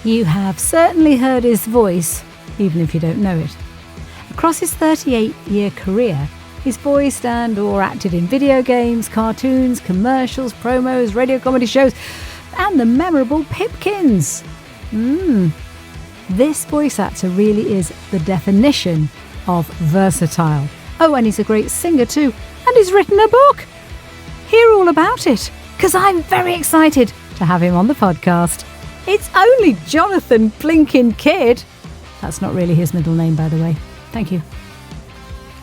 You have certainly heard his voice, even if you don't know it. Across his 38-year career, he's voiced and or acted in video games, cartoons, commercials, promos, radio comedy shows, and the memorable Pipkins. This voice actor really is the definition of versatile. Oh, and he's a great singer too, and he's written a book. Hear all about it, because I'm very excited to have him on the podcast. It's only Jonathan Blinkin' Kydd. That's not really his middle name, by the way. Thank you.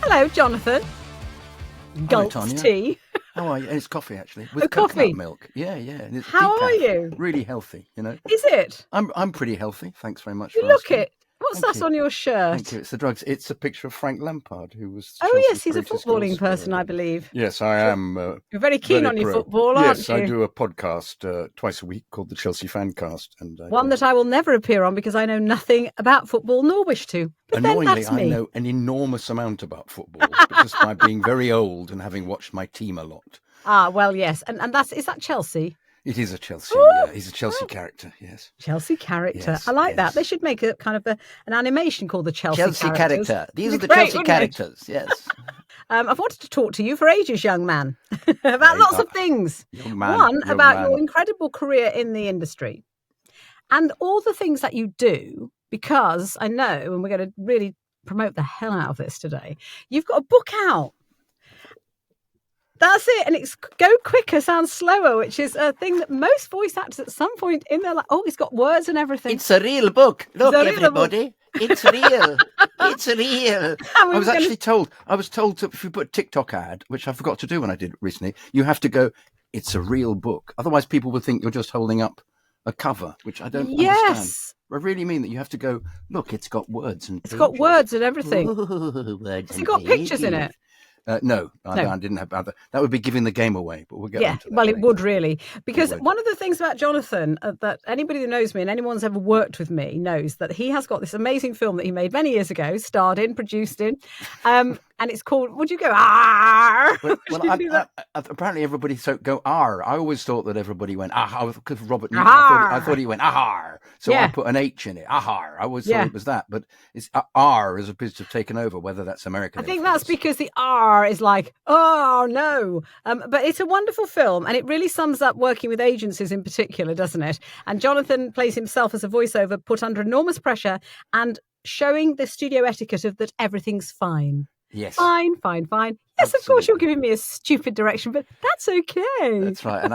Hello, Jonathan. Hello, Gulps Tanya. tea. How are you? And it's coffee, actually. With coffee? coconut milk. Yeah. And it's How are decaf. you? Really healthy, you know. Is it? I'm pretty healthy. Thanks very much You for look asking. it. What's Thank that you. on your shirt? Thank you. It's the drugs. It's a picture of Frank Lampard, who was... Oh, Chelsea's yes, he's a greatest footballing goal person, scorer. I believe. Yes, I am. You're very keen very on your pro. football, aren't yes, you? I do a podcast twice a week called the Chelsea Fancast. And One that I will never appear on because I know nothing about football nor wish to. But then annoyingly, that's me. I know an enormous amount about football, just by being very old and having watched my team a lot. Ah, well, yes. And is that Chelsea? It is a Chelsea. Ooh, Yeah, he's a Chelsea character. Yes. Chelsea character. Yes, I like that. yes. They should make a kind of an animation called the Chelsea characters. character. These are the Great, Chelsea wouldn't it? characters. Yes. I've wanted to talk to you for ages, young man, about lots of things. Young man, One, young about man. your incredible career in the industry and all the things that you do, because I know, and we're going to really promote the hell out of this today, you've got a book out. That's it. And it's Go Quicker, Sound Slower, which is a thing that most voice actors at some point in their life, it's got words and everything. It's a real book. Look, It's a real everybody. It's real. It's real. I was actually told, to, if you put a TikTok ad, which I forgot to do when I did it recently, you have to go, it's a real book. Otherwise, people will think you're just holding up a cover, which I don't understand. I really mean that you have to go, look, it's got words and It's got words and everything. Ooh, words Has it got pictures in it? No, I didn't have other. That would be giving the game away, but we'll get on to that well, later. it would really. Because would. one of the things about Jonathan that anybody who knows me and anyone's ever worked with me knows that he has got this amazing film that he made many years ago, starred in, produced in, and it's called, would you go, "Arr"? Apparently everybody go "ar." I always thought that everybody went "ah" because Robert Newton. Arr. I thought he went "ahar," so I put an H in it. "Ahar." I always thought it was that, but it's "ar" as opposed to taken over. Whether that's American, I think that's because the R is like, oh no. But it's a wonderful film, and it really sums up working with agencies in particular, doesn't it? And Jonathan plays himself as a voiceover put under enormous pressure and showing the studio etiquette of that everything's fine. Yes. Fine. Yes, Absolutely. of course, you're giving me a stupid direction, but that's okay. That's right. And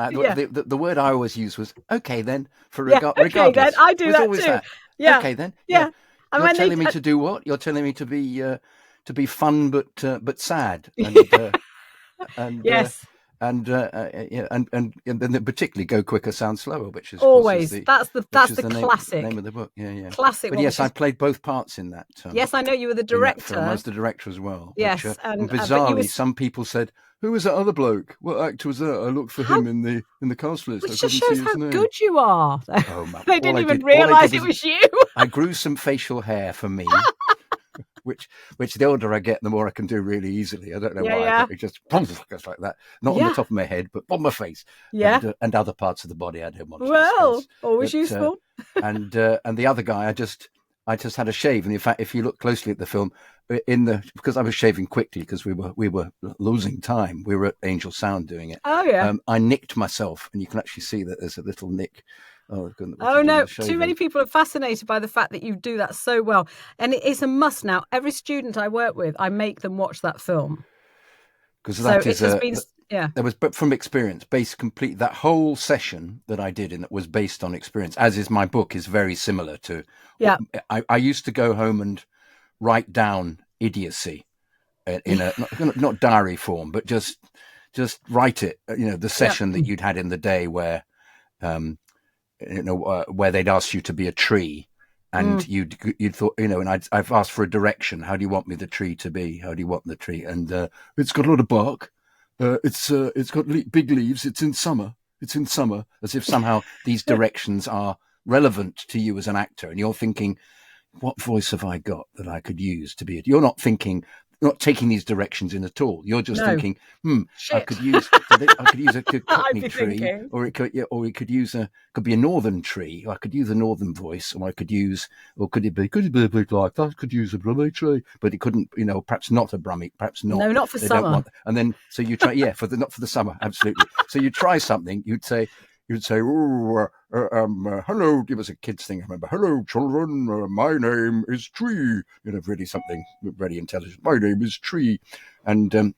the word I always used was "okay then" for okay, regardless. then I do It was that always too. That. Yeah. Okay then. Yeah. And You're telling me to do what? You're telling me to be fun but sad. And, yes. And then particularly Go Quicker, Sound Slower, which is always the, that's the classic name of the book. Yeah. Classic. But yes, I played both parts in that. Yes, I know you were the director. I was the director as well. Yes, which, and bizarrely, some people said, "Who was that other bloke? What actor was that?" I looked for him in the cast list. Which just shows how good you are. Oh, man. They didn't even realise it was you. I grew some facial hair for me. Which the older I get, the more I can do really easily. I don't know why. Yeah. It just goes like that. Not on the top of my head, but on my face. Yeah. And other parts of the body I didn't want to Well, discuss. always useful. And the other guy, I just had a shave. And in fact, if you look closely at the film, because I was shaving quickly because we were losing time. We were at Angel Sound doing it. Oh yeah. I nicked myself, and you can actually see that there's a little nick. Oh no, too many people are fascinated by the fact that you do that so well. And it's a must now. Every student I work with, I make them watch that film. Because that is there was, but from experience, that whole session that I did was based on experience, as is my book, is very similar to. Yeah. I used to go home and write down idiocy in a not diary form, but just write it. The session that you'd had in the day where. Where they'd asked you to be a tree, and you'd thought, and I've asked for a direction. How do you want me the tree to be? How do you want the tree? And it's got a lot of bark. It's got big leaves. It's in summer. As if somehow these directions are relevant to you as an actor, and you're thinking, what voice have I got that I could use to be it? You're not thinking not taking these directions in at all. You're just thinking, I Shit. could use a Cockney be tree, thinking. or it could could be a northern tree, or I could use a northern voice, or could it be a bit like that? Could use a Brummie tree, but it couldn't, perhaps not a Brummie, perhaps not. No, not for They summer. don't want, and then so you try, not for the summer, absolutely. So you try something, you'd say, hello, it was a kid's thing, I remember. Hello, children, my name is Tree. Really something very intelligent. My name is Tree. And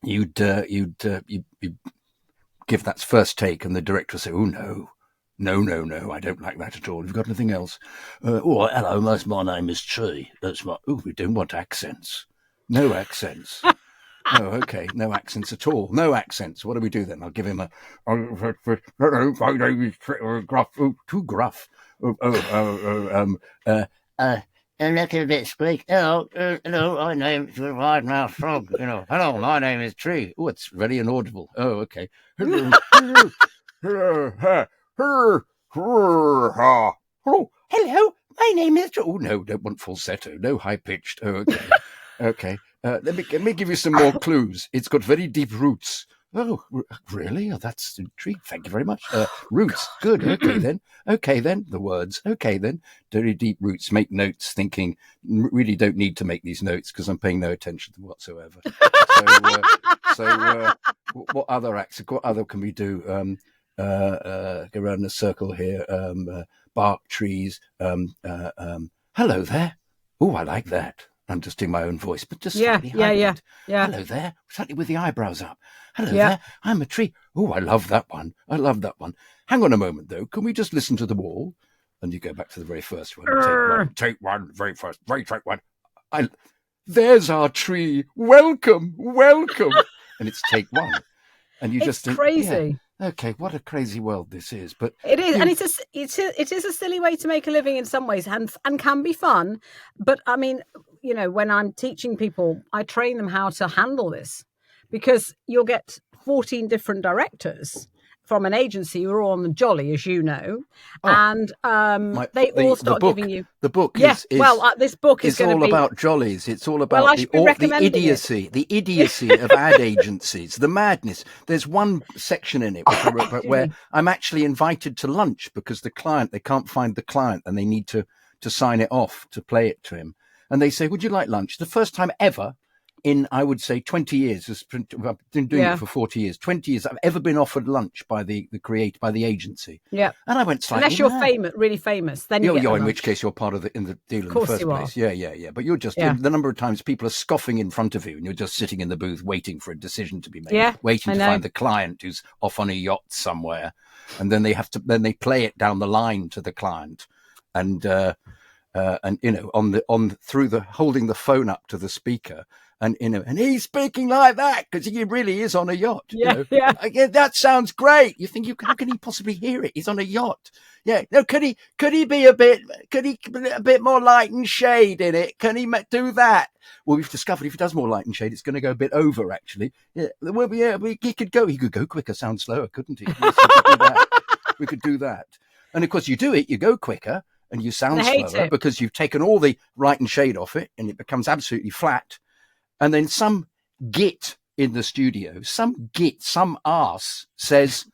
you'd give that first take, and the director would say, oh, no, I don't like that at all. Have you got anything else? Hello, my name is Tree. We don't want accents. No accents. Oh, okay. No accents at all. No accents. What do we do then? I'll give him my name is Gruff. Oh, too gruff. A little bit squeak. Hello, my name is Wide Mouth Frog. Hello, my name is Tree. Oh, it's very inaudible. Oh, okay. Hello, my name is Tree. Oh, no, don't want falsetto. No high pitched. Oh, okay. Okay. Let me give you some more clues. It's got very deep roots. Oh, really? Oh, that's intriguing. Thank you very much. Roots. Good. Okay, then. The words. Okay, then. Very deep roots. Make notes, thinking, really don't need to make these notes because I'm paying no attention to them whatsoever. What other acts? What other can we do? Go around in a circle here. Bark trees. Hello there. Oh, I like that. I'm just doing my own voice, but just slightly heightened. Yeah. Hello there, slightly with the eyebrows up. Hello there, I'm a tree. Oh, I love that one. Hang on a moment, though. Can we just listen to them all? And you go back to the very first one. Take one, very first. Take one. There's our tree. Welcome. And it's take one. And you just think, crazy. Yeah, okay, what a crazy world this is. But it is, and it is a silly way to make a living in some ways, and can be fun. But I mean, when I'm teaching people, I train them how to handle this, because you'll get 14 different directors from an agency who are all on the jolly, as you know, and they all start giving you the book. Yes, this book is all about jollies. It's all about the idiocy of ad agencies, the madness. There's one section in it where I'm actually invited to lunch because they can't find the client and they need to sign it off to play it to him, and they say, "Would you like lunch?" The first time ever in, I would say, 20 years, I've been doing it for 40 years, 20 years, I've ever been offered lunch by the agency. Yeah. And I went slightly unless you're famous, really famous, then you get in which case you're part of in the deal in the first place. Yeah. But you're just, the number of times people are scoffing in front of you and you're just sitting in the booth waiting for a decision to be made, waiting to find the client who's off on a yacht somewhere. And then they play it down the line to the client. And through holding the phone up to the speaker, and he's speaking like that because he really is on a yacht. Yeah. That sounds great. You think, how can he possibly hear it? He's on a yacht. Yeah. No, could he be a bit more light and shade in it? Can he do that? Well, we've discovered if he does more light and shade, it's going to go a bit over. Actually, he could go quicker, sound slower, couldn't he? We could do that. And of course, you do it. You go quicker. And you sound slower because you've taken all the light and shade off it and it becomes absolutely flat. And then some git in the studio, some arse says,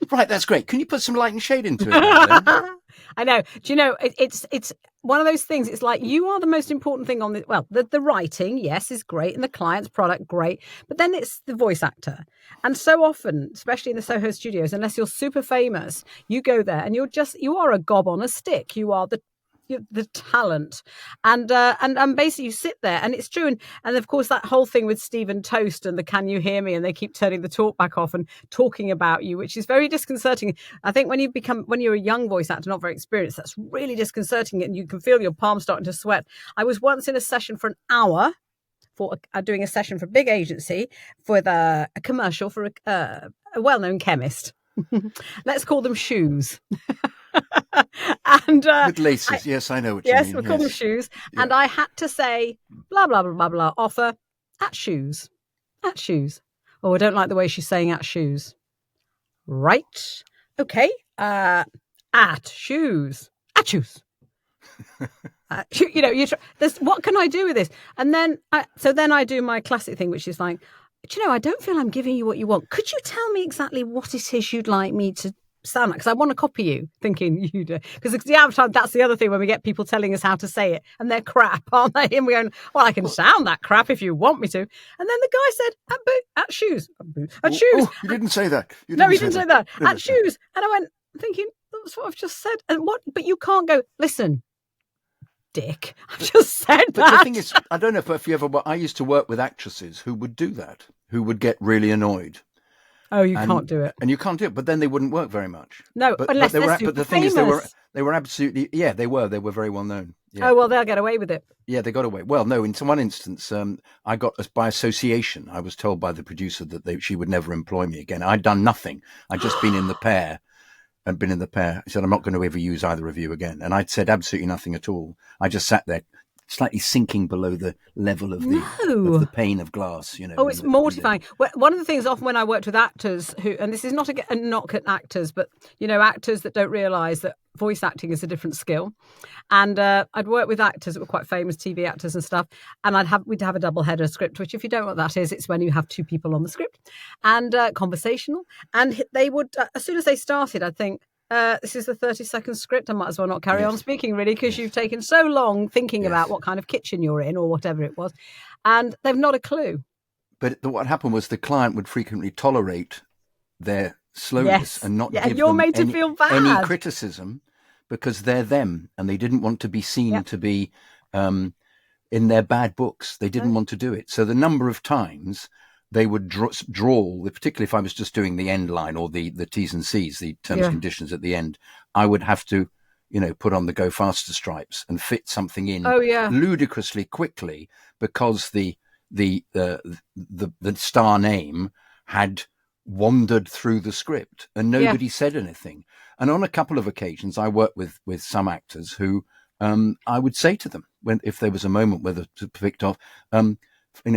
right, that's great. Can you put some light and shade into it now, then? I know. Do you know, it's one of those things. It's like, you are the most important thing on this. Well, the writing, yes, is great. And the client's product, great. But then it's the voice actor. And so often, especially in the Soho studios, unless you're super famous, you go there and you are a gob on a stick. You are the talent, and basically you sit there, and it's true, and of course that whole thing with Stephen Toast and the "Can you hear me?" and they keep turning the talk back off and talking about you, which is very disconcerting. I think when you're a young voice actor, not very experienced, that's really disconcerting, and you can feel your palms starting to sweat. I was once in a session for an hour for doing a session for a big agency for a commercial for a well-known chemist. Let's call them Shoes. And with laces, yes, I know what you mean. Yes, we call them Shoes. Yeah. And I had to say, blah, blah, blah, blah, blah, offer at Shoes. Oh, I don't like the way she's saying at Shoes. Right. Okay. At Shoes. At Shoes. What can I do with this? And then I do my classic thing, which is like, I don't feel I'm giving you what you want. Could you tell me exactly what it is you'd like me to sound like? Because I want to copy you, thinking you do. Because that's the other thing when we get people telling us how to say it, and they're crap, aren't they? And we're going, well, I can sound that crap if you want me to. And then the guy said, at shoes. At shoes. Oh, you didn't say that. No, he didn't say that. At shoes. And I went, thinking, that's what I've just said. And what? But you can't go, listen, dick. I've just said that. But the thing is, I don't know if you ever. I used to work with actresses who would do that, who would get really annoyed. Oh, can't do it, and you can't do it. But then they wouldn't work very much. No, unless they're super But the famous. thing is, they were absolutely they were very well known. Yeah. Oh well, they'll get away with it. Yeah, they got away. Well, no, in one instance, I got by association. I was told by the producer that she would never employ me again. I'd done nothing. I'd just been in the pair. He said, I'm not going to ever use either of you again. And I'd said absolutely nothing at all. I just sat there slightly sinking below the level of the pane of glass, Oh, it's mortifying. One of the things often when I worked with actors and this is not a knock at actors, but, actors that don't realise that voice acting is a different skill. And I'd work with actors that were quite famous, TV actors and stuff. And we'd have a double header script, which if you don't know what that is, it's when you have two people on the script and conversational. And they would, as soon as they started, I'd think, this is the 30-second script. I might as well not carry on speaking, really, because you've taken so long thinking about what kind of kitchen you're in or whatever it was. And they've not a clue. But what happened was the client would frequently tolerate their slowness and not give you're them made to feel bad. any criticism because they're them and they didn't want to be seen to be in their bad books. They didn't want to do it. So the number of times they would drawl, particularly if I was just doing the end line or the T's and C's, the terms and conditions at the end, I would have to, put on the go faster stripes and fit something in ludicrously quickly because the star name had wandered through the script and nobody said anything. And on a couple of occasions, I worked with some actors who I would say to them if there was a moment where they picked off,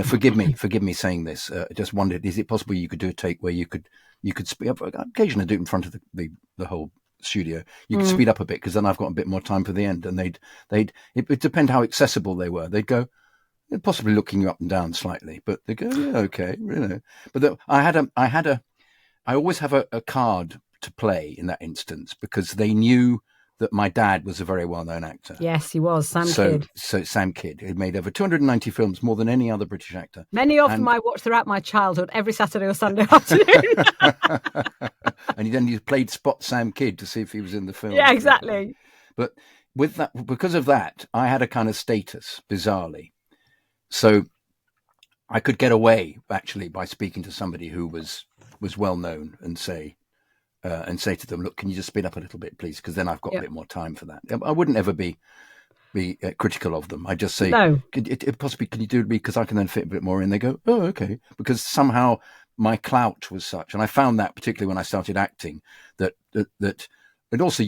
forgive me saying this. I just wondered, is it possible you could do a take where you could speed up? Occasionally, I do it in front of the whole studio. You could speed up a bit because then I've got a bit more time for the end. And it depend how accessible they were. They'd go, possibly looking you up and down slightly, but they go, yeah, okay, But I always have a card to play in that instance because they knew that my dad was a very well-known actor. Yes, he was, Sam Kydd. So Sam Kydd, he'd made over 290 films, more than any other British actor. Many of them I watched throughout my childhood, every Saturday or Sunday afternoon. And then you played Spot Sam Kydd to see if he was in the film. Yeah, exactly. But with that, because of that, I had a kind of status, bizarrely. So I could get away, actually, by speaking to somebody who was well-known and say to them, look, can you just speed up a little bit, please? Because then I've got a bit more time for that. I wouldn't ever be critical of them. I just say, no. Can you do it because I can then fit a bit more in? They go, oh, okay. Because somehow my clout was such. And I found that particularly when I started acting that and also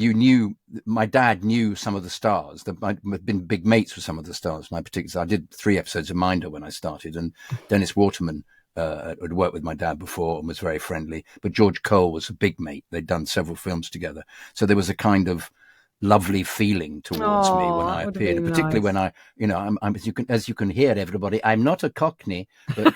my dad knew some of the stars. I'd been big mates with some of the stars. I did 3 episodes of Minder when I started, and Dennis Waterman had worked with my dad before and was very friendly. But George Cole was a big mate. They'd done several films together. So there was a kind of lovely feeling towards me when I appeared, and particularly when I'm as you can hear, everybody, I'm not a Cockney, but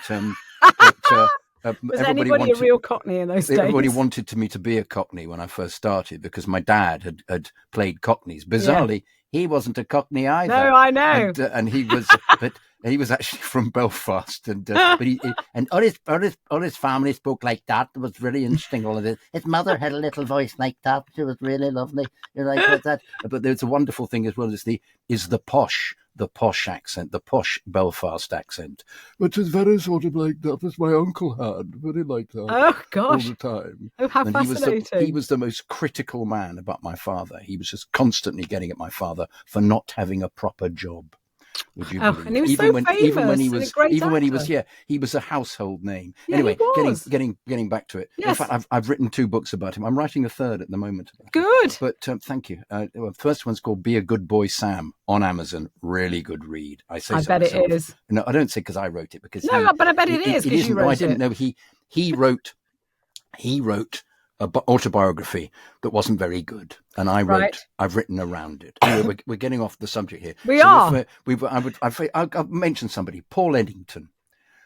was anybody a real Cockney in those days? Everybody wanted me to be a Cockney when I first started because my dad had played Cockneys. Bizarrely, he wasn't a Cockney either. No, I know. And he was, but he was actually from Belfast, and all his family spoke like that. It was really interesting. All of it. His mother had a little voice like that. She was really lovely. Like that. But there's a wonderful thing as well. Is the posh accent, the posh Belfast accent, which is very sort of like that as my uncle had, very like that. Oh gosh, all the time. Oh, how fascinating! He was the most critical man about my father. He was just constantly getting at my father for not having a proper job. Would you believe? And he was even when he was a household name. Yeah, anyway, getting back to it. Yes. In fact, I've written 2 books about him. I'm writing a 3rd at the moment. Good. But thank you. First one's called Be a Good Boy, Sam, on Amazon. Really good read. I bet myself. It is. No, I don't say because I wrote it. Because but I bet it is because you wrote it. I didn't know he wrote autobiography that wasn't very good, and I've written around it. Anyway, we're getting off the subject here. We are. I've mentioned somebody, Paul Eddington.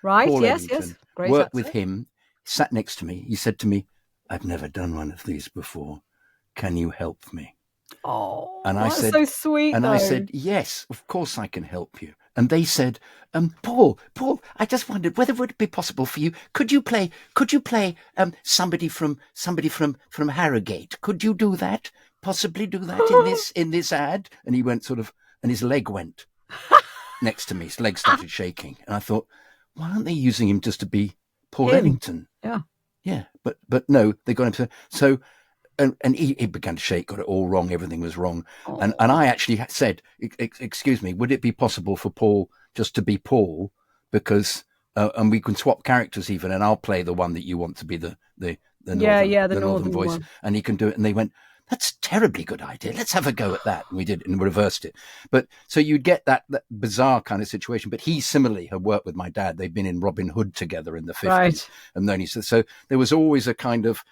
Right. Paul yes. Eddington, Yes. Great worked actor. with him. Sat next to me. He said to me, "I've never done one of these before. Can you help me?" Oh, And I that's said, so sweet. and though. I said, "Yes, of course I can help you." And they said, Paul, I just wondered whether it would be possible for you. Could you play somebody from Harrogate? Could you do that? Possibly do that in this ad? And he went and his leg went next to me. His leg started shaking. And I thought, why aren't they using him just to be Paul Eddington? Yeah. Yeah. But no, they got him so and he began to shake, got it all wrong. Everything was wrong. Oh. And I actually said, excuse me, would it be possible for Paul just to be Paul? Because, and we can swap characters even, and I'll play the one that you want to be the northern voice. one. And he can do it. And they went, that's a terribly good idea. Let's have a go at that. And we did, and reversed it. But so you'd get that bizarre kind of situation. But he similarly had worked with my dad. They'd been in Robin Hood together in the 50s. Right. And then he said, so there was always a kind of,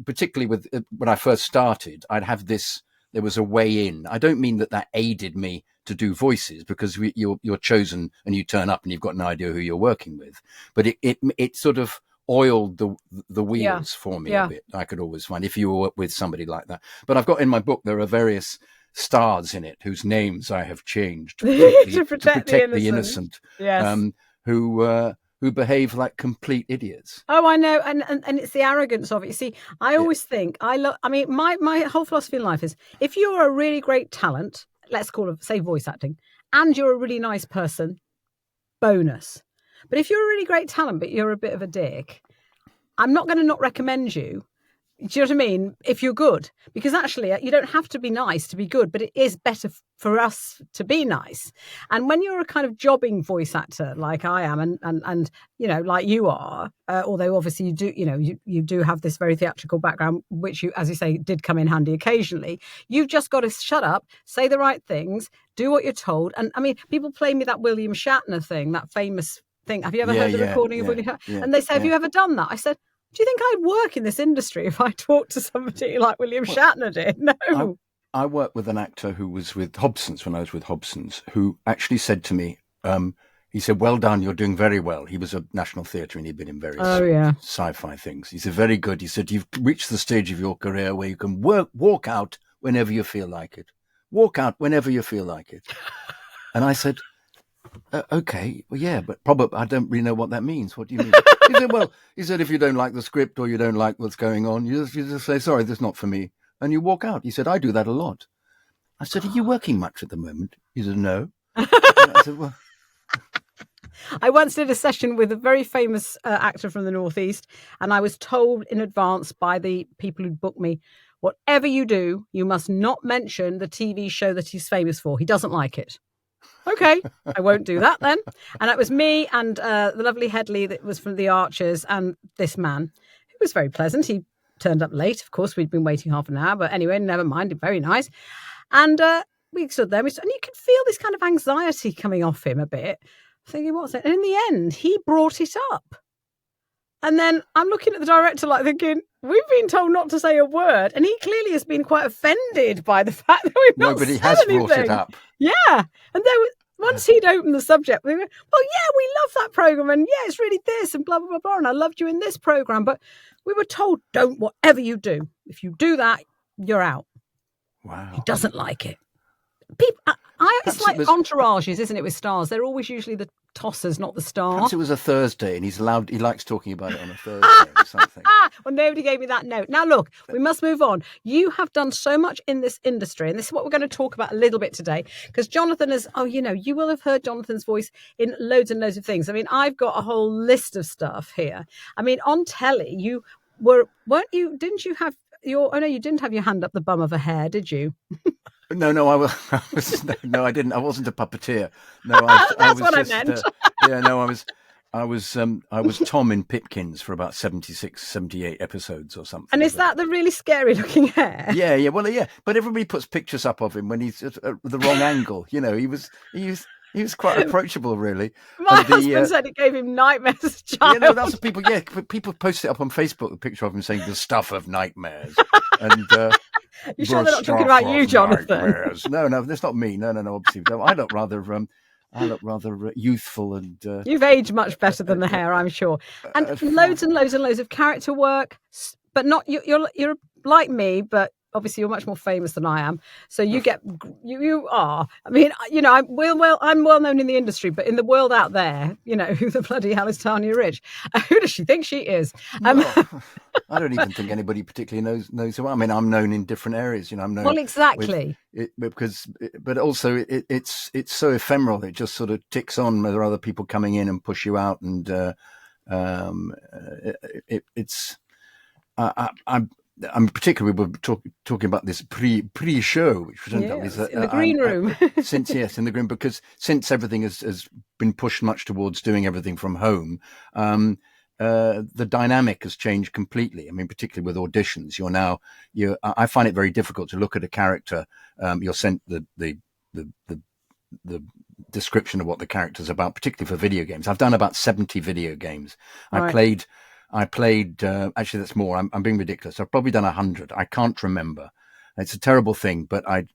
particularly with when I first started, I'd have this, there was a way in. I don't mean that aided me to do voices, because you're chosen and you turn up and you've got no idea who you're working with. But it sort of oiled the wheels for me a bit. I could always find if you were with somebody like that. But I've got in my book, there are various stars in it whose names I have changed to protect the innocent. Yes. Who behave like complete idiots. Oh, I know, and it's the arrogance of it. You see, I always think my whole philosophy in life is, if you're a really great talent, let's call it, say, voice acting, and you're a really nice person, bonus. But if you're a really great talent, but you're a bit of a dick, I'm not going to not recommend you. Do you know what I mean? If you're good, because actually you don't have to be nice to be good, but it is better for us to be nice. And when you're a kind of jobbing voice actor like I am, and you know, like you are, although obviously you do, you know, you do have this very theatrical background, which you, as you say, did come in handy occasionally. You've just got to shut up, say the right things, do what you're told. And I mean, people play me that William Shatner thing, that famous thing. Have you ever heard the recording of William Shatner? Yeah, and they say, have you ever done that? I said, do you think I'd work in this industry if I talked to somebody like William Shatner did? No. I worked with an actor who was with Hobson's when I was with Hobson's, who actually said to me, he said, well done, you're doing very well. He was a National Theatre and he'd been in various sci-fi things. He said, very good. He said, you've reached the stage of your career where you can walk out whenever you feel like it. Walk out whenever you feel like it. And I said, okay, well, yeah, but probably I don't really know what that means. What do you mean? He said, well, if you don't like the script or you don't like what's going on, you just say, sorry, this is not for me. And you walk out. He said, I do that a lot. I said, are you working much at the moment? He said, no. I said, well. I once did a session with a very famous actor from the Northeast, and I was told in advance by the people who'd booked me, whatever you do, you must not mention the TV show that he's famous for. He doesn't like it. Okay, I won't do that then. And it was me and the lovely Headley that was from The Archers, and this man, who was very pleasant. He turned up late. Of course, we'd been waiting half an hour, but anyway, never mind. Very nice. And we stood there, and you could feel this kind of anxiety coming off him a bit, thinking, what's it? And in the end, he brought it up. And then I'm looking at the director like thinking, we've been told not to say a word. And he clearly has been quite offended by the fact that we've not said anything. Nobody has brought it up. Yeah. And then once he'd opened the subject, we went, well, yeah, we love that programme. And yeah, it's really this and blah, blah, blah, blah. And I loved you in this programme. But we were told, don't, whatever you do. If you do that, you're out. Wow. He doesn't like it. People, it's like entourages, isn't it, with stars? They're always usually the tossers, not the star. Perhaps it was a Thursday and he likes talking about it on a Thursday or something. Well, nobody gave me that note. Now, look, we must move on. You have done so much in this industry, and this is what we're going to talk about a little bit today, because Jonathan is, you will have heard Jonathan's voice in loads and loads of things. I mean, I've got a whole list of stuff here. I mean, on telly, you didn't have your hand up the bum of a hare, did you? No, I didn't. I wasn't a puppeteer. No, That's what I meant. I was Tom in Pipkins for about 76, 78 episodes or something. And is that the really scary looking hair? Yeah. Well, yeah. But everybody puts pictures up of him when he's at the wrong angle. You know, he was He was quite approachable, really. My And the, husband said it gave him nightmares as a child. yeah, no, that's what people. Yeah, people posted it up on Facebook, a picture of him saying the stuff of nightmares. And You sure they're not talking about you, Jonathan? Nightmares. No, that's not me. No. Obviously, no, I look rather youthful and. You've aged much better than the hair, I'm sure. And loads and loads and loads of character work, but not you're like me, but obviously you're much more famous than I am. So you are. I mean, I'm well known in the industry, but in the world out there, who the bloody hell is Tanya Rich? Who does she think she is? I don't even think anybody particularly knows who I am. I mean, I'm known in different areas. I'm known. Well, exactly. But also it's so ephemeral. It just sort of ticks on. There are other people coming in and push you out, and I'm particularly we're talking about this pre-show, which was in the green room. In the green, because since everything has been pushed much towards doing everything from home, the dynamic has changed completely. I mean, particularly with auditions, I find it very difficult to look at a character. You're sent the description of what the character's about, particularly for video games. I've done about 70 video games. Right. I played, actually that's more, I'm being ridiculous. I've probably done 100. I can't remember. It's a terrible thing, but I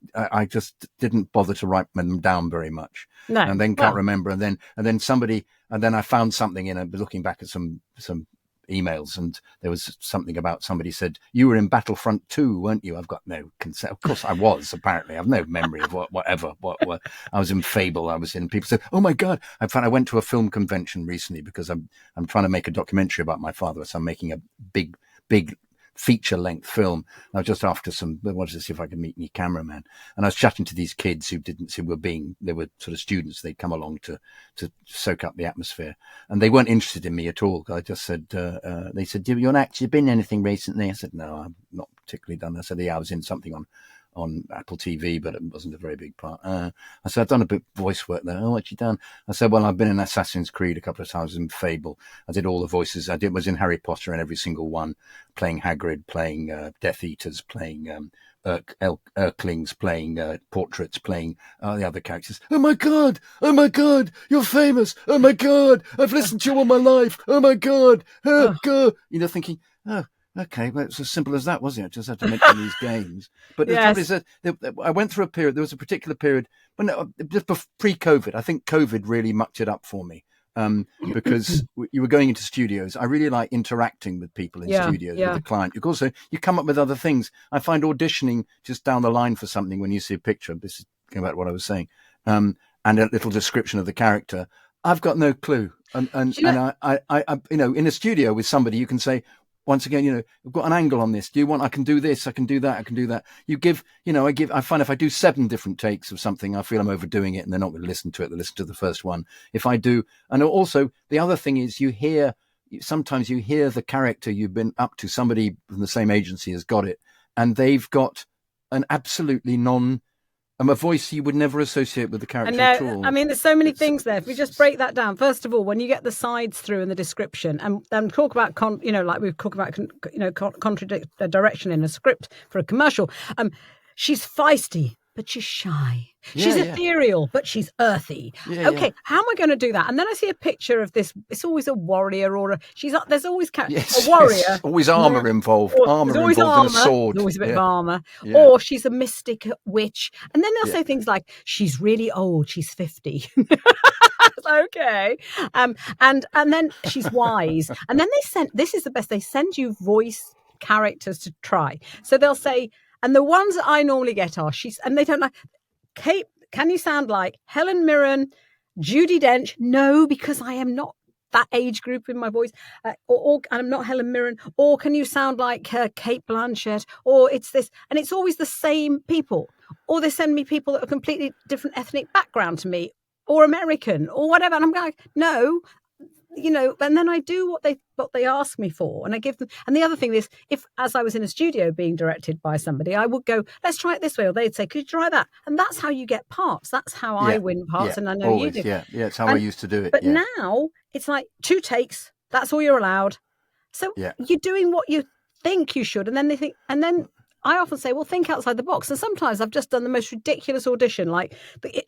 just didn't bother to write them down very much. No. And then can't remember. And then I found something looking back at some emails, and there was something about somebody said, you were in Battlefront 2, weren't you? I've got no consent. Of course I was, apparently. I've no memory of what I was in Fable. I was in, people said, oh my God. I went to a film convention recently because I'm trying to make a documentary about my father. So I'm making a big feature length film. I was just after I wanted to see if I could meet my cameraman. And I was chatting to these kids they were sort of students. They'd come along to soak up the atmosphere, and they weren't interested in me at all. I just said, they said, you're an actor, you've been in anything recently? I said, no, I'm not particularly done. I said, yeah, I was in something on Apple TV, but it wasn't a very big part. I said, I've done a bit of voice work there. Oh, what you done? I said, well, I've been in Assassin's Creed a couple of times, in Fable. I did all the voices. Was in Harry Potter in every single one, playing Hagrid, playing Death Eaters, playing Urklings, playing portraits, playing the other characters. Oh my God, you're famous. Oh my God, I've listened to you all my life. Oh my God, God. Thinking, oh, okay, well, it's as simple as that, wasn't it? Just had to mention these games. But Yes. the trouble is that I went through a period, there was a particular period, just pre-COVID, I think COVID really mucked it up for me. Because you were going into studios. I really like interacting with people in studios, with the client. You come up with other things. I find auditioning just down the line for something when you see a picture, this is going back to what I was saying, and a little description of the character. I've got no clue. And I in a studio with somebody, you can say, once again, I've got an angle on this. Do you want, I can do this, I can do that, I can do that. I find if I do 7 different takes of something, I feel I'm overdoing it and they're not going to listen to it. They listen to the first one. If I do, and also the other thing is sometimes you hear the character you've been up to, somebody from the same agency has got it, and they've got an absolutely a voice you would never associate with the character at all. I mean, there's so many things there. If we just break that down, first of all, when you get the sides through in the description, and talk about, like we've talked about, contradict direction in a script for a commercial. She's feisty, but she's shy. She's ethereal, but she's earthy. How am I going to do that? And then I see a picture of this. It's always a warrior there's always a warrior. Yes. Always armour involved. And a sword. There's always a bit of armour. Yeah. Or she's a mystic witch. And then they'll say things like, she's really old. She's 50. Okay. And then she's wise. And then this is the best. They send you voice characters to try. So they'll say, and the ones that I normally get are and they don't like, Kate, can you sound like Helen Mirren, Judi Dench? No, because I am not that age group in my voice. And I'm not Helen Mirren. Or can you sound like Kate Blanchett? Or it's this. And it's always the same people. Or they send me people that are completely different ethnic background to me, or American, or whatever. And I'm like, no. And then I do what they ask me for, and I give them. And the other thing is, if as I was in a studio being directed by somebody, I would go, let's try it this way, or they'd say, could you try that? And that's how you get parts. That's how I win parts, and I know always, you do. Yeah, it's how I used to do it. But now it's like 2 takes. That's all you're allowed. So you're doing what you think you should, and then they think, and then I often say, well, think outside the box. And sometimes I've just done the most ridiculous audition, like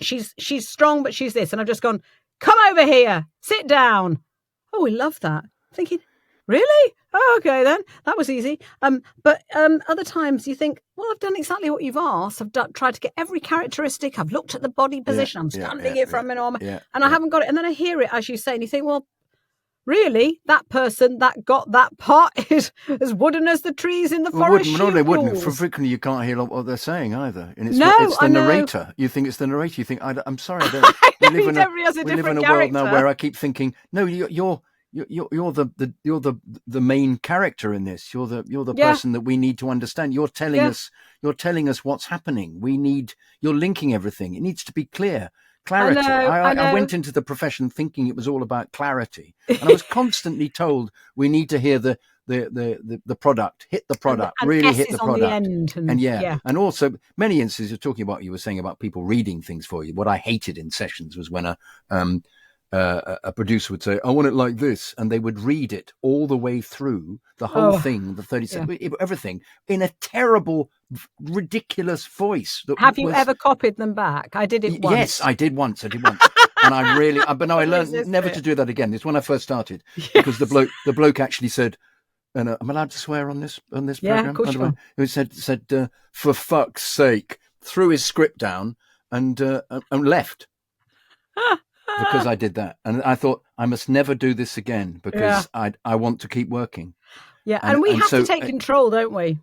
she's strong, but she's this. And I've just gone, come over here, sit down. Oh, we love that. Thinking, really? Oh, okay, then. That was easy. But other times you think, well, I've done exactly what you've asked. I've tried to get every characteristic. I've looked at the body position. I'm standing it from an arm. And I haven't got it. And then I hear it, as you say, and you think, well, really, that person that got that part is as wooden as the trees in the forest. No, they wouldn't. For frequently, you can't hear what they're saying either. And it's no, it's the narrator. You think it's the narrator. You think, I'm sorry, I don't. We live in a world now where I keep thinking, no, you're the main character in this. You're the person that we need to understand. You're telling us what's happening. You're linking everything. It needs to be clear. Clarity. I went into the profession thinking it was all about clarity, and I was constantly told we need to hear the product, hit the product, and really S hit the on product. The end and also many instances. You're talking about, you were saying about people reading things for you. What I hated in sessions was when a producer would say, I want it like this, and they would read it all the way through the whole thing, the 30 seconds, everything in a terrible, ridiculous voice. Have you ever copied them back? I did it once. Yes, I did once. And I really, but no, I learned never to do that again. It's when I first started, because the bloke actually said, and I'm allowed to swear on this program? Of course you are. He said, for fuck's sake, threw his script down and left. Because I did that. And I thought, I must never do this again, because I want to keep working. Yeah, and we have to take control, don't we?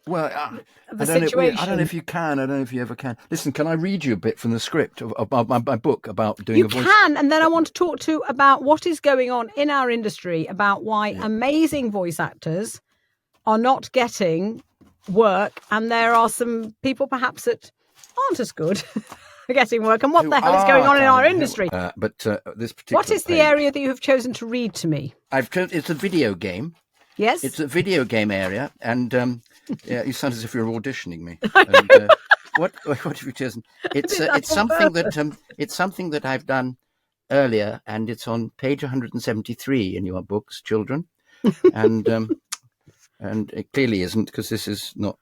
Well, I don't know if you can. I don't know if you ever can. Listen, can I read you a bit from the script of my book about doing a voice? You can, and then I want to talk to about what is going on in our industry, about why amazing voice actors are not getting work, and there are some people perhaps that aren't as good getting work, and what the hell is going on in our industry? This particular what is the area that you have chosen to read to me? It's a video game. Yes, it's a video game area, and you sound as if you're auditioning me. And, what have you chosen? It's something that I've done earlier, and it's on page 173 in your books, children, and it clearly isn't, because this is not.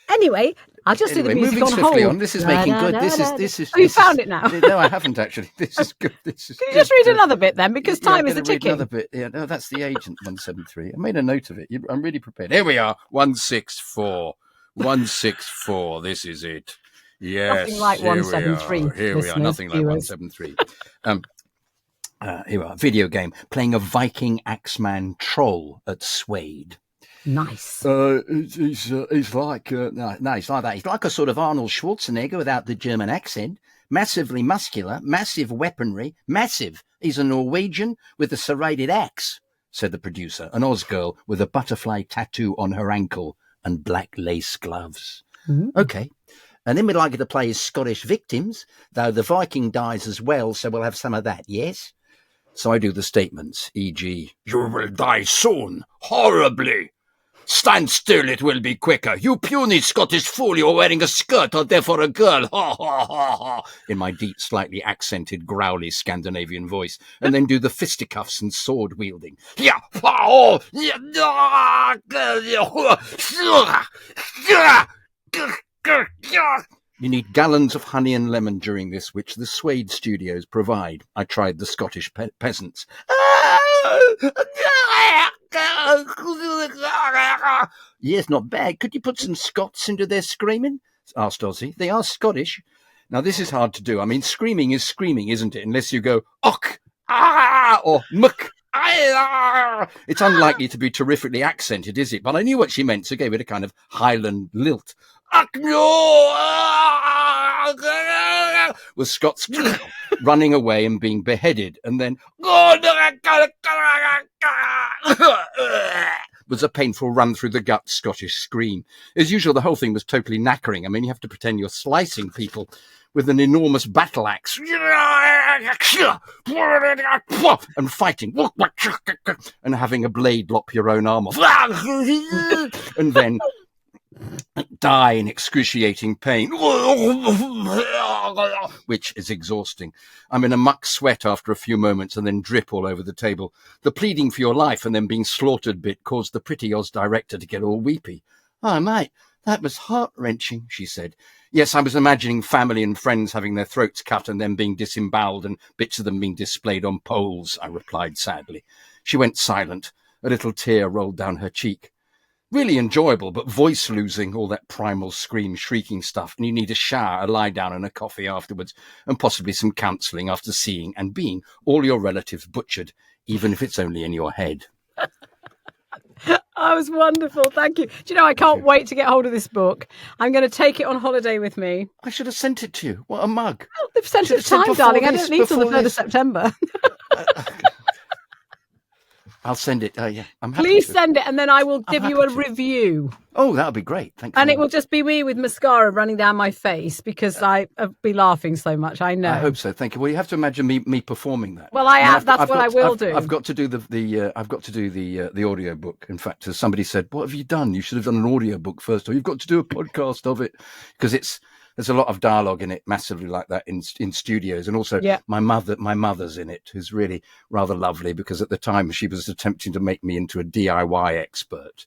Anyway, I'll just do the music moving on swiftly hold. on. This is making good. This is. Oh, you found it now? No, I haven't actually. This is good. Can you just read another bit then, because time is ticking. Another bit. Yeah, no, that's the agent 173. I made a note of it. I'm really prepared. Here we are. 164. 164. This is it. Yes. Nothing like 173. Here we are. Nothing like 173. Here we are. Video game, playing a Viking axeman troll at Swade. Nice. He's like he's like that. He's like a sort of Arnold Schwarzenegger without the German accent. Massively muscular, massive weaponry, massive. He's a Norwegian with a serrated axe, said the producer, an Oz girl with a butterfly tattoo on her ankle and black lace gloves. Mm-hmm. Okay. And then we'd like you to play his Scottish victims, though the Viking dies as well, so we'll have some of that, yes? So I do the statements, e.g., you will die soon, horribly. Stand still, it will be quicker. You puny Scottish fool, you're wearing a skirt or therefore a girl. Ha, ha, ha, ha. In my deep, slightly accented, growly Scandinavian voice. And then do the fisticuffs and sword wielding. Yeah. You need gallons of honey and lemon during this, which the Swade Studios provide. I tried the Scottish peasants. Yes, not bad. Could you put some Scots into their screaming? Asked Ozzy. They are Scottish. Now, this is hard to do. I mean, screaming is screaming, isn't it? Unless you go, och, ah, or muck. It's unlikely to be terrifically accented, is it? But I knew what she meant, so gave it a kind of Highland lilt. With Scots running away and being beheaded, and then was a painful run through the gut Scottish scream. As usual, the whole thing was totally knackering. I mean, you have to pretend you're slicing people with an enormous battle axe and fighting and having a blade lop your own arm off and then die in excruciating pain, which is exhausting. I'm in a muck sweat after a few moments and then drip all over the table. The pleading for your life and then being slaughtered bit caused the pretty Oz director to get all weepy. Oh, mate, That was heart-wrenching, she said. Yes, I was imagining family and friends having their throats cut and then being disemboweled and bits of them being displayed on poles, I replied sadly. She went silent. A little tear rolled down her cheek. Really enjoyable, but voice-losing, all that primal scream, shrieking stuff, and you need a shower, a lie-down and a coffee afterwards, and possibly some counselling after seeing and being all your relatives butchered, even if it's only in your head. That was wonderful. Thank you. Do you know, I can't wait to get hold of this book. I'm going to take it on holiday with me. I should have sent it to you. What a mug. Oh, they've sent it time, darling. I don't need till the 3rd of September. I'll send it. Yeah, I'm happy. Please send it, and then I will give you a review. Oh, that would be great. Thank you. And it will just be me with mascara running down my face because I'll be laughing so much. I know. I hope so. Thank you. Well, you have to imagine me performing that. Well, I have. That's what I will do. I've got to do the audio book. In fact, as somebody said, "What have you done? You should have done an audio book first, or you've got to do a podcast of it," because there's a lot of dialogue in it, massively like that in studios, and also my mother's in it, who's really rather lovely because at the time she was attempting to make me into a DIY expert.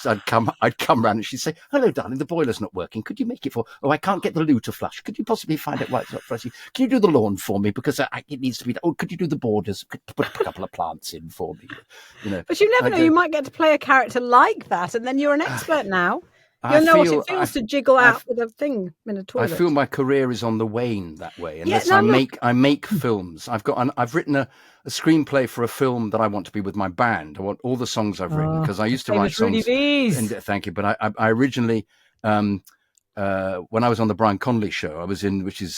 I'd come round and she'd say, "Hello, darling, the boiler's not working. Could you make it for? Oh, I can't get the loo to flush. Could you possibly find out why it's not flushing? Can you do the lawn for me because it needs to be? Oh, could you do the borders? Put a couple of plants in for me, you know." But you never know. You might get to play a character like that, and then you're an expert now. You'll know what it feels to jiggle out with a thing in a toilet. I feel my career is on the wane that way. Unless I make films. I've written a screenplay for a film that I want to be with my band. I want all the songs I've written because I used to write songs. Thank you. But I originally, when I was on the Brian Conley show, I was in, which is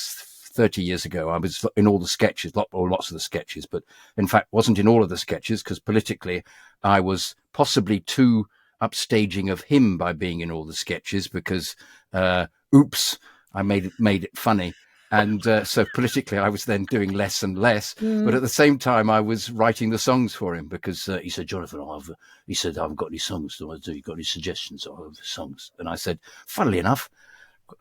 30 years ago, I was in all the sketches, lots of the sketches, but in fact wasn't in all of the sketches because politically I was possibly too upstaging of him by being in all the sketches because, oops, I made it funny. And so politically, I was then doing less and less. But at the same time, I was writing the songs for him because he said, "Jonathan, I haven't got any songs. Do you got any suggestions of songs?" And I said, funnily enough,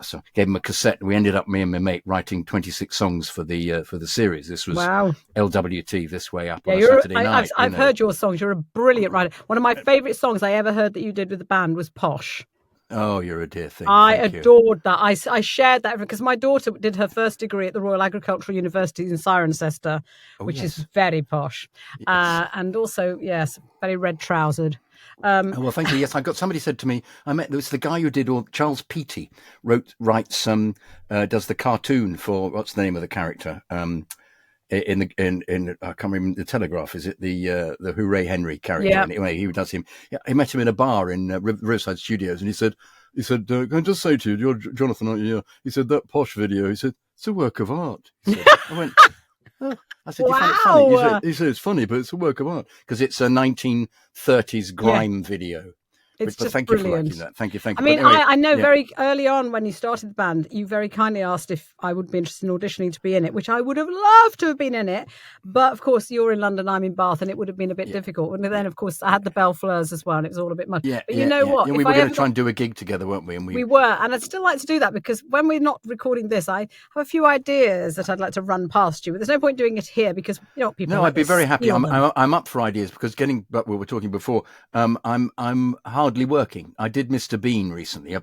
so I gave him a cassette. And we ended up, me and my mate, writing 26 songs for the series. This was LWT, This Way Up on a Saturday night. I've heard your songs. You're a brilliant writer. One of my favourite songs I ever heard that you did with the band was Posh. Oh, you're a dear thing. I adored that. I shared that because my daughter did her first degree at the Royal Agricultural University in Cirencester, which is very posh. Yes. And also, yes, very red-trousered. Well, thank you. Yes, somebody said to me, it was the guy who did Charles Peaty writes does the cartoon for, what's the name of the character? In I can't remember, the Telegraph, is it the Hooray Henry character? Yeah. Anyway, he does him. Yeah, he met him in a bar in Riverside Studios, and he said, "Can I just say to you, you're Jonathan, aren't you?" He said, "That Posh video," he said, "it's a work of art." He said. I went, "Oh." I said, "You find it funny?" He said, "It's funny, but it's a work of art because it's a 1930s grime video." It's but just thank brilliant. You for liking that. Thank you. I mean, anyway, I know very early on when you started the band, you very kindly asked if I would be interested in auditioning to be in it, which I would have loved to have been in it. But of course, you're in London, I'm in Bath, and it would have been a bit difficult. And then, of course, I had the Bellfleurs as well, and it was all a bit much. But you know what? Yeah, we were going to try and do a gig together, weren't we? And we were. And I'd still like to do that because when we're not recording this, I have a few ideas that I'd like to run past you. But there's no point doing it here because, you know, people. No, I'd be very happy. I'm up for ideas because getting back what we were talking before, I'm hardly working. I did Mr. Bean recently. I'll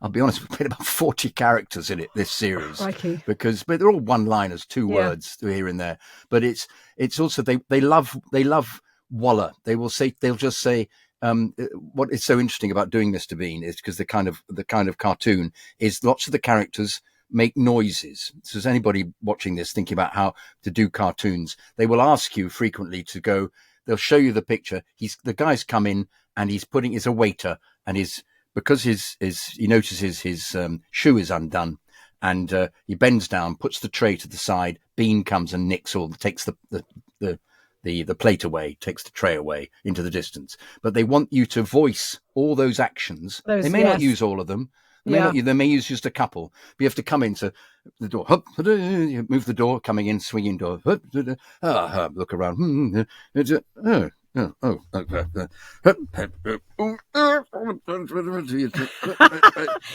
be honest, we've played about 40 characters in it, this series. But they're all one-liners, two words here and there. But it's also, they love Waller. They'll just say, what is so interesting about doing Mr. Bean is because the kind of cartoon is lots of the characters make noises. So as anybody watching this thinking about how to do cartoons, they will ask you frequently to go, they'll show you the picture. The guy's come in and he's a waiter, and because he notices his shoe is undone, and he bends down, puts the tray to the side. Bean comes and takes the plate away, takes the tray away into the distance. But they want you to voice all those actions. They may not use all of them. They may use just a couple. But you have to come into the door. You move the door, coming in, swinging door. Look around.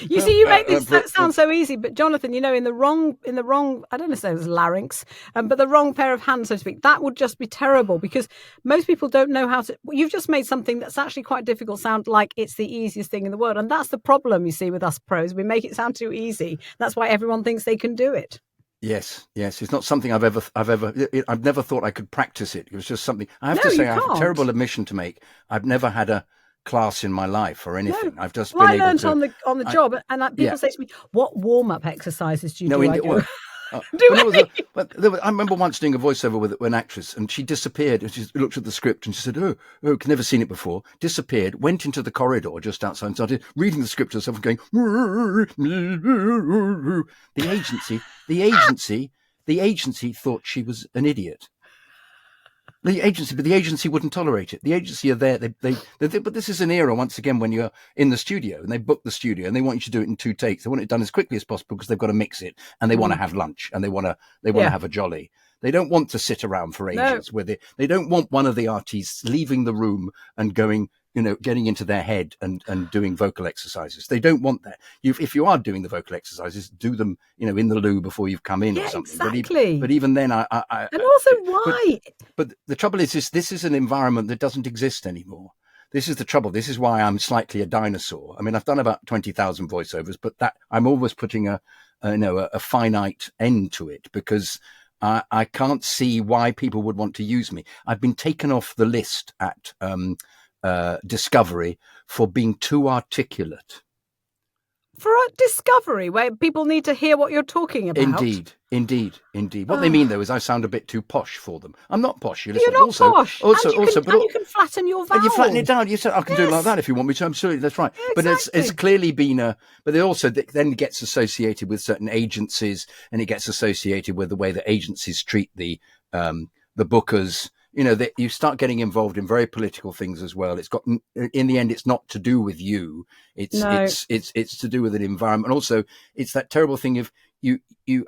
You see, you make this sound so easy, but Jonathan, in the wrong, I don't know if it was larynx, but the wrong pair of hands, so to speak, that would just be terrible because most people don't know how to. You've just made something that's actually quite difficult sound like it's the easiest thing in the world, and that's the problem you see with us pros. We make it sound too easy. That's why everyone thinks they can do it. Yes. It's not something I've never thought I could practice it. It was just something. I have to say, I have a terrible admission to make. I've never had a class in my life or anything. I've just been able learned to on the job, and people say to me, "What warm-up exercises do you do?" I remember once doing a voiceover with an actress, and she disappeared. And she looked at the script and she said, "Oh, never seen it before." Disappeared, went into the corridor just outside, and started reading the script to herself and going. The agency thought she was an idiot. But the agency wouldn't tolerate it. The agency are there. But this is an era, once again, when you're in the studio and they book the studio and they want you to do it in 2 takes. They want it done as quickly as possible because they've got to mix it and they want to have lunch and they want to have a jolly. They don't want to sit around for ages with it. They don't want one of the artists leaving the room and going, getting into their head and doing vocal exercises. They don't want that. If you are doing the vocal exercises, do them, in the loo before you've come in or something. Exactly. But even then, and also why? But the trouble is this is an environment that doesn't exist anymore. This is the trouble. This is why I'm slightly a dinosaur. I mean, I've done about 20,000 voiceovers, but that I'm always putting a finite end to it because I can't see why people would want to use me. I've been taken off the list at Discovery for being too articulate. For a Discovery, where people need to hear what you're talking about. Indeed. What they mean, though, is I sound a bit too posh for them. I'm not posh. You're not posh. And you can flatten your vowels. And you flatten it down. You said, I can do it like that if you want me to. Absolutely, that's right. Yeah, exactly. But it's clearly been but it also then gets associated with certain agencies, and it gets associated with the way that agencies treat the bookers. That you start getting involved in very political things as well. It's got, in the end, it's not to do with you. It's to do with an environment. Also, it's that terrible thing if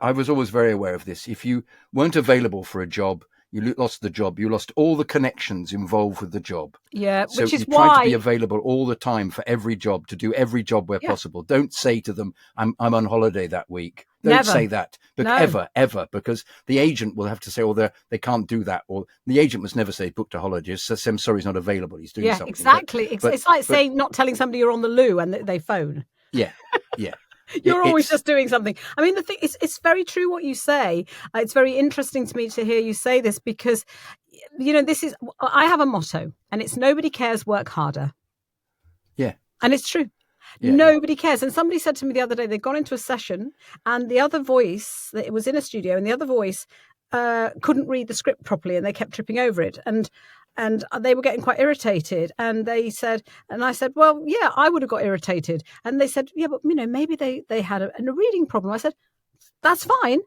I was always very aware of this. If you weren't available for a job, you lost the job. You lost all the connections involved with the job. Yeah, so which is you try to be available all the time for every job, to do every job where possible. Don't say to them, I'm on holiday that week. Don't say that. Ever, because the agent will have to say, they can't do that. Or the agent must never say, booked a holiday. Just say, I'm sorry, he's not available. He's doing something. Exactly. It's like saying, not telling somebody you're on the loo and they phone. Yeah. You're always just doing something. I mean, the thing is, it's very true what you say. It's very interesting to me to hear you say this because, I have a motto and it's nobody cares, work harder. Yeah. And it's true. Yeah, nobody cares. And somebody said to me the other day, they'd gone into a session and the other voice, it was in a studio, and the other voice couldn't read the script properly and they kept tripping over it. And they were getting quite irritated. And they said, and I said, well, yeah, I would have got irritated. And they said, yeah, but, maybe they had a reading problem. I said, that's fine.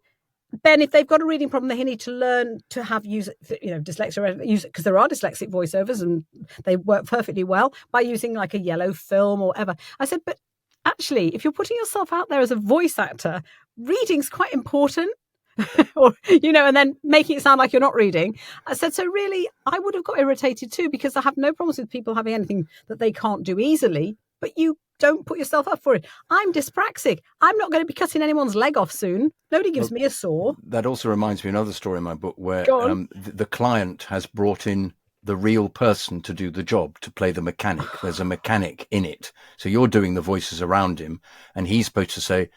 Ben, if they've got a reading problem, they need to learn to use dyslexia, because there are dyslexic voiceovers and they work perfectly well by using like a yellow film or whatever. I said, but actually, if you're putting yourself out there as a voice actor, reading's quite important. Or, and then making it sound like you're not reading. I said, so really, I would have got irritated too, because I have no problems with people having anything that they can't do easily, but you don't put yourself up for it. I'm dyspraxic. I'm not going to be cutting anyone's leg off soon. Nobody gives me a saw. That also reminds me of another story in my book where the client has brought in the real person to do the job, to play the mechanic. There's a mechanic in it. So you're doing the voices around him, and he's supposed to say,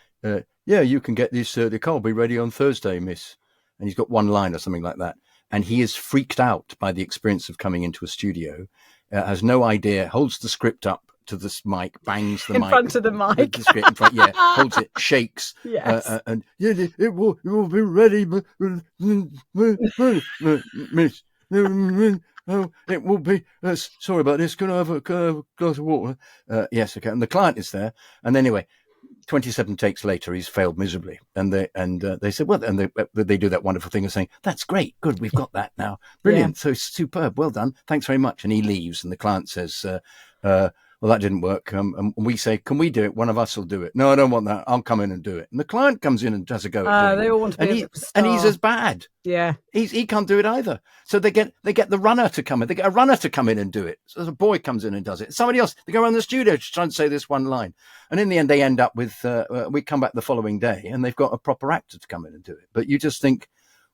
yeah, you can get this, the car will be ready on Thursday, miss. And he's got one line or something like that. And he is freaked out by the experience of coming into a studio, has no idea, holds the script up to this mic, bangs the mic. In front of the mic. The script in front, holds it, shakes. Yes. And it will be ready, miss. Oh, it will be. Sorry about this. Can I have a glass of water? Yes, okay. And the client is there. And anyway, 27 takes later, he's failed miserably. And they said, well, and they do that wonderful thing of saying, that's great. Good. We've got that now. Brilliant. Yeah. So superb. Well done. Thanks very much. And he leaves. And the client says, well, well, that didn't work. And we say, can we do it? One of us will do it. No, I don't want that. I'll come in and do it. And the client comes in and does a go at doing They it. all want to be And he's as bad. Yeah. He can't do it either. So they get the runner to come in. They get a runner to come in and do it. So the boy comes in and does it. Somebody else, they go around the studio to try and say this one line. And in the end, they end up with, we come back the following day and they've got a proper actor to come in and do it. But you just think,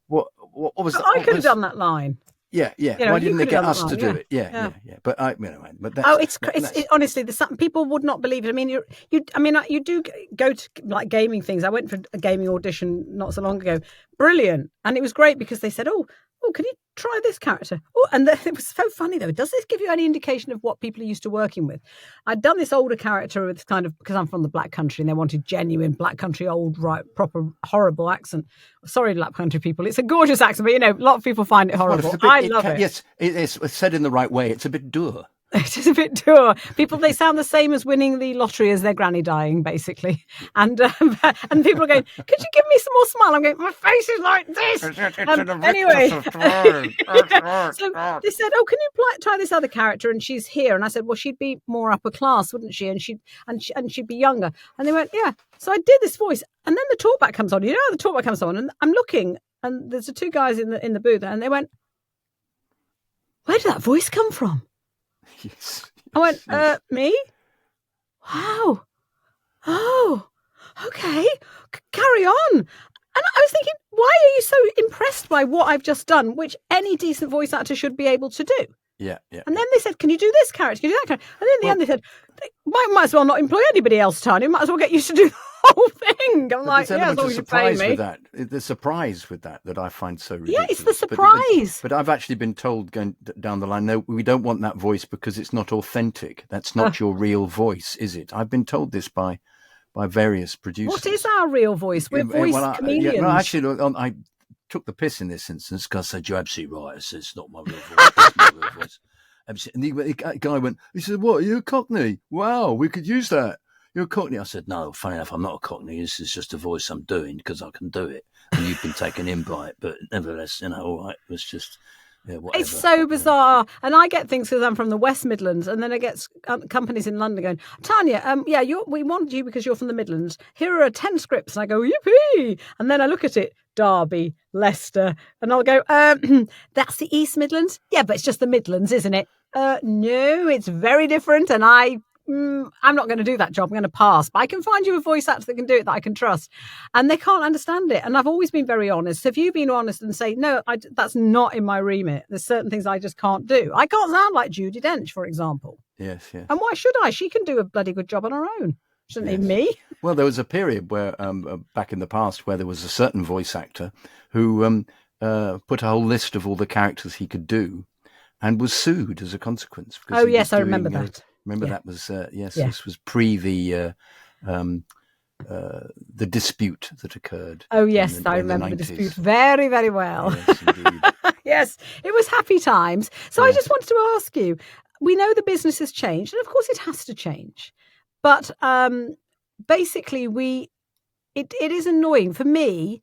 what was that? I could have done that line. Yeah. Why didn't they get us to do it? Yeah. But but that's, honestly, there's something people would not believe it. I mean, you do go to like gaming things. I went for a gaming audition not so long ago. Brilliant, and it was great because they said, "Oh, can you try this character?" Oh, and it was so funny though. Does this give you any indication of what people are used to working with? I'd done this older character with kind of, because I'm from the Black Country and they wanted genuine Black Country, old, right, proper, horrible accent. Sorry, Black Country people. It's a gorgeous accent, but a lot of people find it horrible. I love it. Yes, it's said in the right way. It's a bit dour. It is a bit dour. People, they sound the same as winning the lottery as their granny dying, basically. And people are going, could you give me some more smile? I'm going, my face is like this. Anyway. So they said, can you try this other character? And she's here. And I said, well, she'd be more upper class, wouldn't she? And she'd be younger. And they went, yeah. So I did this voice. And then the talkback comes on. The talkback comes on. And I'm looking. And there's the two guys in the booth. And they went, where did that voice come from? Yes. I went, me? Wow. Oh, okay. Carry on. And I was thinking, why are you so impressed by what I've just done, which any decent voice actor should be able to do? Yeah. And then they said, can you do this character? Can you do that character? And then in the end, they said, might as well not employ anybody else, Tanya. Might as well get used to do the whole thing. I'm like, yeah, as long as you pay me. The surprise with that I find so ridiculous. Yeah, it's the surprise. But I've actually been told going down the line, no, we don't want that voice because it's not authentic. That's not your real voice, is it? I've been told this by various producers. What is our real voice? We're comedians. Yeah, no, actually, I took the piss in this instance because I said, you're absolutely right. It's not my real voice. It's my real voice. And the guy went, he said, what, are you a Cockney? Wow, we could use that. You're a Cockney. I said, no, funny enough, I'm not a Cockney. This is just a voice I'm doing because I can do it. And you've been taken in by it. But nevertheless, all right, it was just, whatever. It's so bizarre. And I get things because I'm from the West Midlands. And then I get companies in London going, Tanya, we want you because you're from the Midlands. Here are 10 scripts. And I go, yippee. And then I look at it, Derby, Leicester. And I'll go, that's the East Midlands? Yeah, but it's just the Midlands, isn't it? No, it's very different. And I'm not going to do that job. I'm going to pass. But I can find you a voice actor that can do it, that I can trust. And they can't understand it. And I've always been very honest. Have you been honest and say, no, that's not in my remit. There's certain things I just can't do. I can't sound like Judi Dench, for example. Yes. And why should I? She can do a bloody good job on her own. Shouldn't need me. Well, there was a period where, back in the past, where there was a certain voice actor who put a whole list of all the characters he could do and was sued as a consequence. Oh, yes, I remember that. That was This was pre the dispute that occurred. Oh yes, I remember the dispute very, very well. Yes, indeed. Yes, it was happy times. So I just wanted to ask you. We know the business has changed, and of course it has to change. But basically, it is annoying for me.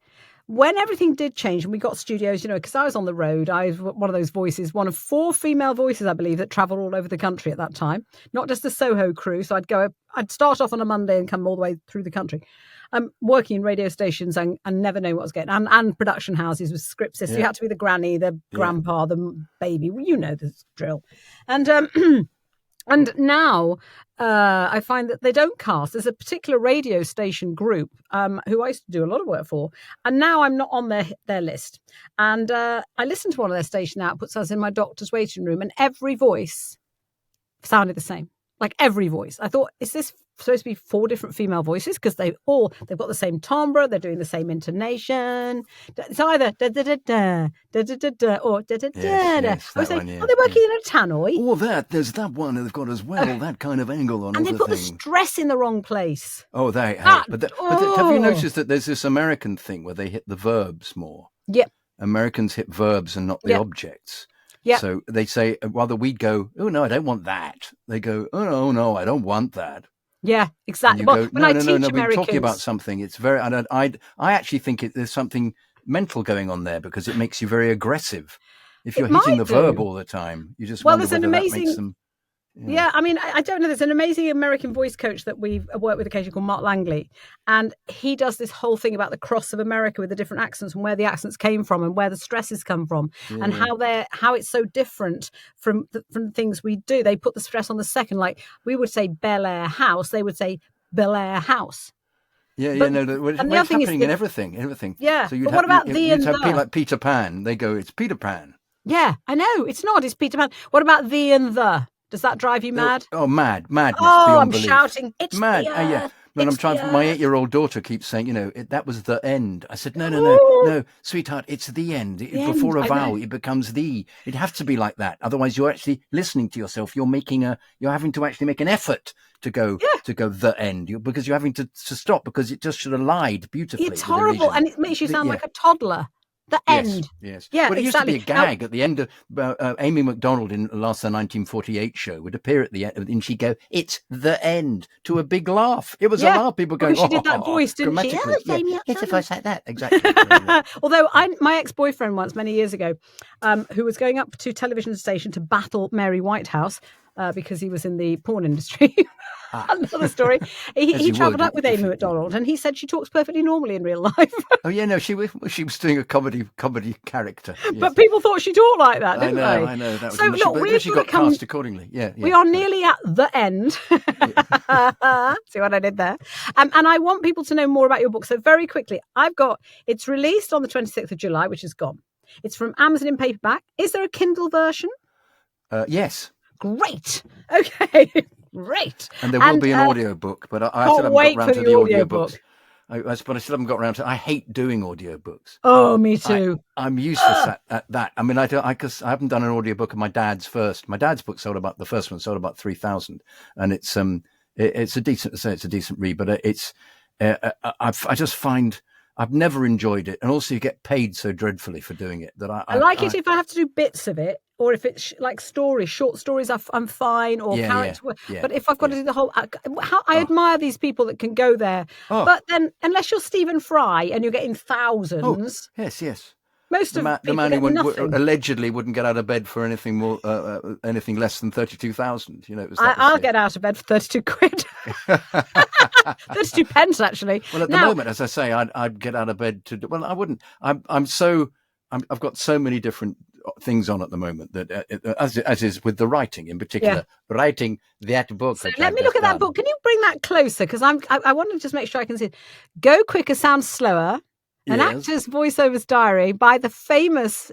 When everything did change and we got studios, because I was on the road, I was one of those voices, one of 4 female voices, I believe, that travelled all over the country at that time, not just a Soho crew. So I'd start off on a Monday and come all the way through the country, working in radio stations and never know what was going on, and production houses with scripts. So you had to be the granny, the grandpa, the baby, the drill. And now I find that they don't cast. There's a particular radio station group who I used to do a lot of work for, and now I'm not on their list. And I listened to one of their station outputs. I was in my doctor's waiting room, and every voice sounded the same. Like every voice. I thought, is this supposed to be 4 different female voices? Because they've got the same timbre, they're doing the same intonation. It's either da da da da da da da da or da da da da. I was like, are they working in a tannoy? Or there's that one they've got as well, that kind of angle on. And they've got the stress in the wrong place. Oh, they have. But have you noticed that there's this American thing where they hit the verbs more? Yep. Americans hit verbs and not the objects. Yep. So they say, rather we'd go, oh, no, I don't want that. They go, oh, no, I don't want that. Yeah, exactly. Well, when I teach Americans... we're talking about something. It's very... I actually think there's something mental going on there because it makes you very aggressive. If you're hitting the verb all the time, you just wonder whether that makes them... Yeah, I mean, I don't know. There's an amazing American voice coach that we've worked with occasionally called Mark Langley. And he does this whole thing about the cross of America with the different accents and where the accents came from and where the stresses come from and how it's so different from the things we do. They put the stress on the second, like we would say Bel Air House. They would say Bel Air House. Yeah, But- no, it's happening in everything. Yeah, So you'd but what about the you'd and have the? people like Peter Pan. They go, it's Peter Pan. Yeah, I know. It's not. It's Peter Pan. What about the and the? Does that drive you mad? Madness. Oh, beyond I'm belief. shouting. It's Mad. the Yeah. earth. When I'm It's trying, the my earth. 8-year-old daughter keeps saying, that was the end. I said, no, sweetheart, it's the end. Before end, a I vowel, know. it becomes the. It has to be like that. Otherwise, you're actually listening to yourself. You're having to actually make an effort to go the end, because you're having to stop, because it just should have lied beautifully. It's with horrible, elision. and it makes you sound Yeah. like a toddler. The end. Yes. Yeah, Well, it exactly. used to be a gag at the end of Amy MacDonald in the 1948 show would appear at the end, and she'd go, "It's the end," to a big laugh. It was a laugh. People going, because she did that voice, didn't she? grammatically. Oh, it's Amy It's a MacDonald. voice like that, exactly. Although my ex-boyfriend once, many years ago, who was going up to television station to battle Mary Whitehouse because he was in the porn industry. Another story. He travelled up with Amy MacDonald, and he said she talks perfectly normally in real life. Oh yeah, no, she was doing a comedy character. Yes. But people thought she talked like that, didn't they? I know. That was So look, she got cast accordingly. Yeah. We are nearly at the end. See what I did there? And I want people to know more about your book. So very quickly, it's released on the 26th of July, which is gone. It's from Amazon in paperback. Is there a Kindle version? Yes. Great. Okay. Great. And there will be an audio book, but I still haven't got round to the audio books. But I still haven't got round to. I hate doing audiobooks. Oh, me too. I'm useless at that. I mean, because I haven't done an audiobook of my dad's first. My dad's book the first one sold about 3,000, and it's a decent read, but I just find I've never enjoyed it, and also you get paid so dreadfully for doing it that I like it if I have to do bits of it. Or if it's like short stories, I'm fine. Or character, but if I've got to do the whole, I admire these people that can go there. Oh. But then, unless you're Stephen Fry and you're getting thousands, yes. most of The man who nothing. allegedly wouldn't get out of bed for anything more, anything less than 32,000. I'll get out of bed for 32 quid. 32 pence, actually. Well, at the moment, as I say, I'd get out of bed well, I wouldn't. I've got so many different things on at the moment that as is with the writing in particular, writing that book. So let me look at that book. Can you bring that closer? Because I want to just make sure I can see it. Go Quicker Sounds Slower. An actor's voiceover's diary by the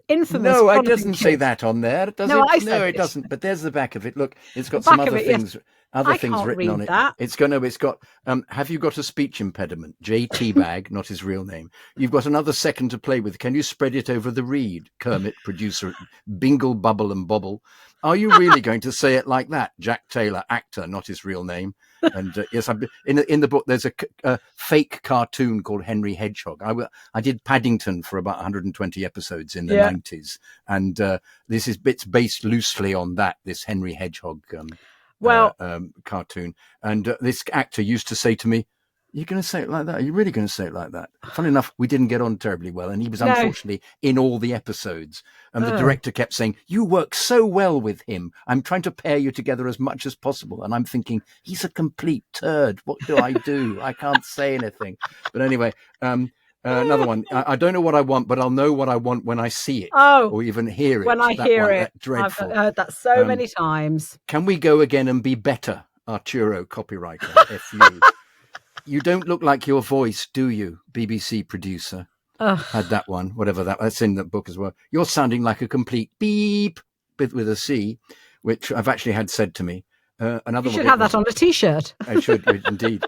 infamous. No, it Jonathan doesn't Kydd. say that on there, does No, it? I said No, it. it doesn't. But there's the back of it. Look, it's got The some back of other it, yes. things. Other I things can't written on read it. that. It's got. Have you got a speech impediment? J.T. Bag, not his real name. You've got another second to play with. Can you spread it over the reed? Kermit, producer, Bingle, Bubble, and Bobble. Are you really going to say it like that? Jack Taylor, actor, not his real name. And yes, in the book there's a fake cartoon called Henry Hedgehog. I did Paddington for about 120 episodes in the 90s, and it's based loosely on that. This Henry Hedgehog. Cartoon. And this actor used to say to me, "You're going to say it like that? Are you really going to say it like that?" Funny enough, we didn't get on terribly well, and he was unfortunately in all the episodes. And the director kept saying, "You work so well with him. I'm trying to pair you together as much as possible." And I'm thinking, he's a complete turd. What do? I can't say anything. But anyway, another one. I don't know what I want, but I'll know what I want when I see it, or even hear it. When I hear it, that dreadful. I've heard that so many times. Can we go again and be better, Arturo, copywriter? FU. You don't look like your voice, do you, BBC producer? Had that one, that's in the book as well. You're sounding like a complete beep with a C, which I've actually had said to me. Another You should have that on a T-shirt. I should, indeed.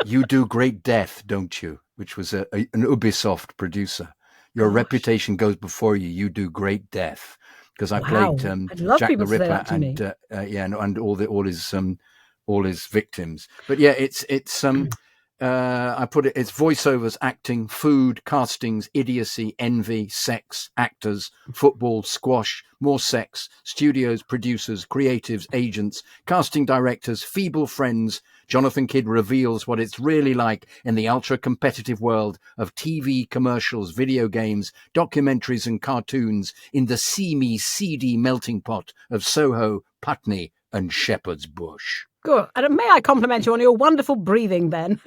You do great death, don't you? Which was an Ubisoft producer. Your reputation goes before you. You do great death. Because I played I'd love Jack people the to say Ripper that to me. and all his victims. But yeah, I put it, it's voiceovers, acting, food, castings, idiocy, envy, sex, actors, football, squash, more sex, studios, producers, creatives, agents, casting directors, feeble friends. Jonathan Kydd reveals what it's really like in the ultra-competitive world of TV, commercials, video games, documentaries and cartoons in the seamy, seedy melting pot of Soho, Putney and shepherd's bush. Good. And may I compliment you on your wonderful breathing then?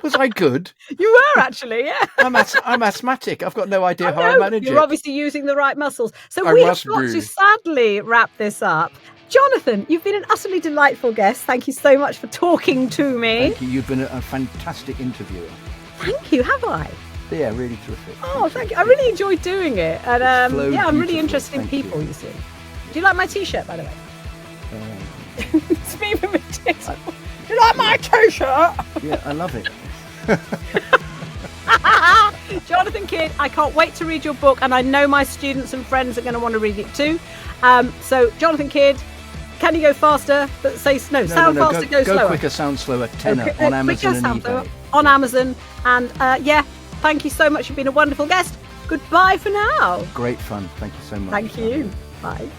Was I good? You were actually, yeah. I'm asthmatic. I've got no idea how I manage You're it. obviously using the right muscles. So I we have must got be. to sadly wrap this up. Jonathan, you've been an utterly delightful guest. Thank you so much for talking to me. Thank you. You've been a fantastic interviewer. Thank you, have I? Yeah, really terrific. Oh, thank you. I really enjoyed doing it. And I'm really beautifully. interested in Thank people, you. you see. Do you like my T-shirt, by the way? It's me with my tits. Do you like my T-shirt? Yeah, I love it. Jonathan Kydd, I can't wait to read your book, and I know my students and friends are going to want to read it too. So, Jonathan Kydd, can you go faster? But sound faster, go slower. Go quicker, sound slower. Tenner on Amazon and eBay. On Amazon. And thank you so much. You've been a wonderful guest. Goodbye for now. Great fun. Thank you so much. Thank you. Bye.